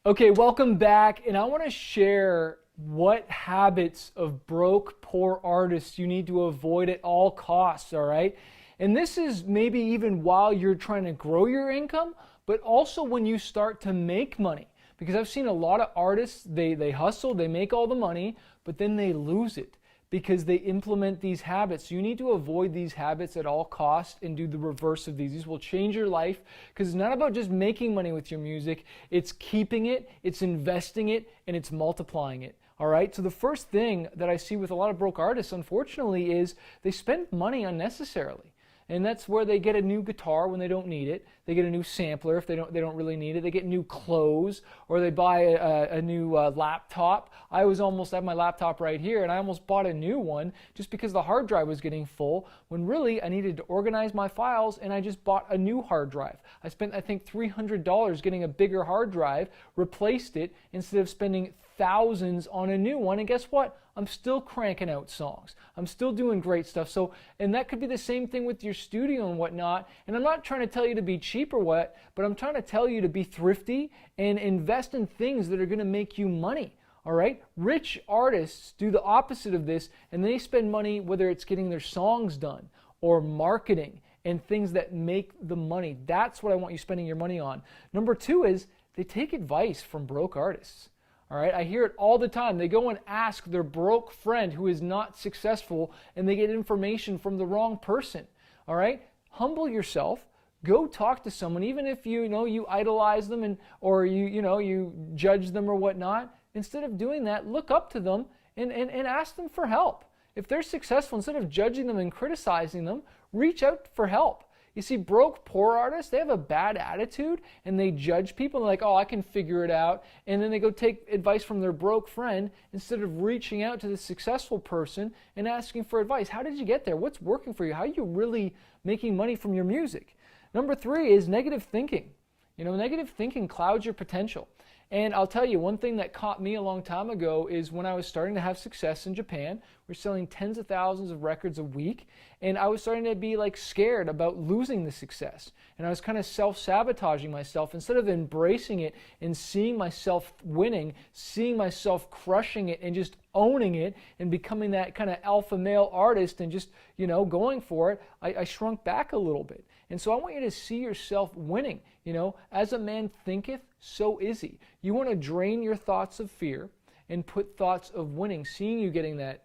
Okay, welcome back, and I want to share what habits of broke, poor artists you need to avoid at all costs, all right? And this is maybe even while you're trying to grow your income, but also when you start to make money. Because I've seen a lot of artists, they hustle, they make all the money, but then they lose it because they implement these habits. You need to avoid these habits at all costs and do the reverse of these. These will change your life because it's not about just making money with your music. It's keeping it, it's investing it, and it's multiplying it. All right, so the first thing that I see with a lot of broke artists, unfortunately, is they spend money unnecessarily. And that's where they get a new guitar when they don't need it. They get a new sampler if they don't really need it. They get new clothes, or they buy a new laptop. I was almost at my laptop right here, and I almost bought a new one just because the hard drive was getting full, when really I needed to organize my files, and I just bought a new hard drive. I spent, I think, $300 getting a bigger hard drive, replaced it, instead of spending thousands on a new one. And guess what? I'm still cranking out songs. I'm still doing great stuff. So, and that could be the same thing with your studio and whatnot. And I'm not trying to tell you to be cheap or what, but I'm trying to tell you to be thrifty and invest in things that are going to make you money. All right? Rich artists do the opposite of this, and they spend money, whether it's getting their songs done or marketing and things that make the money. That's what I want you spending your money on. Number two is they take advice from broke artists. All right, I hear it all the time. They go and ask their broke friend who is not successful, and they get information from the wrong person. All right, humble yourself. Go talk to someone, even if you idolize them or you judge them or whatnot. Instead of doing that, look up to them and ask them for help. If they're successful, instead of judging them and criticizing them, reach out for help. You see, broke, poor artists, they have a bad attitude and they judge people. They're like, oh, I can figure it out. And then they go take advice from their broke friend instead of reaching out to the successful person and asking for advice. How did you get there? What's working for you? How are you really making money from your music? Number three is negative thinking. Negative thinking clouds your potential. And I'll tell you, one thing that caught me a long time ago is when I was starting to have success in Japan. We're selling tens of thousands of records a week, and I was starting to be scared about losing the success. And I was kind of self-sabotaging myself instead of embracing it and seeing myself winning, seeing myself crushing it and just owning it and becoming that kind of alpha male artist and just, going for it. I shrunk back a little bit. And so I want you to see yourself winning. As a man thinketh, so is he. You want to drain your thoughts of fear and put thoughts of winning, seeing you getting that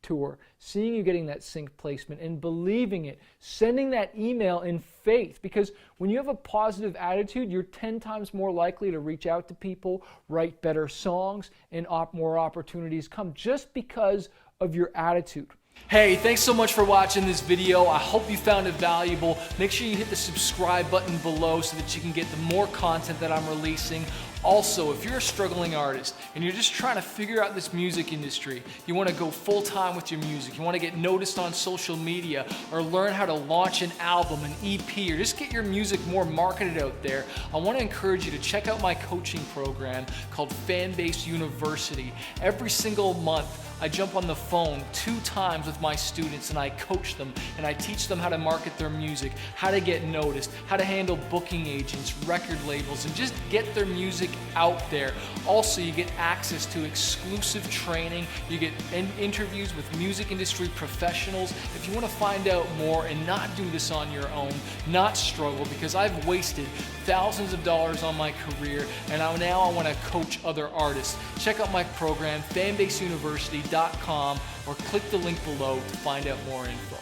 tour, seeing you getting that sync placement and believing it, sending that email in faith. Because when you have a positive attitude, you're 10 times more likely to reach out to people, write better songs, and more opportunities come just because of your attitude. Hey, thanks so much for watching this video. I hope you found it valuable. Make sure you hit the subscribe button below so that you can get the more content that I'm releasing. Also, if you're a struggling artist and you're just trying to figure out this music industry, you want to go full-time with your music, you want to get noticed on social media, or learn how to launch an album, an EP, or just get your music more marketed out there, I want to encourage you to check out my coaching program called Fanbase University. Every single month, I jump on the phone 2 times with my students and I coach them and I teach them how to market their music, how to get noticed, how to handle booking agents, record labels, and just get their music out there. Also, you get access to exclusive training, you get interviews with music industry professionals. If you want to find out more and not do this on your own, not struggle, because I've wasted thousands of dollars on my career and now I want to coach other artists. Check out my program, fanbaseuniversity.com, or click the link below to find out more info.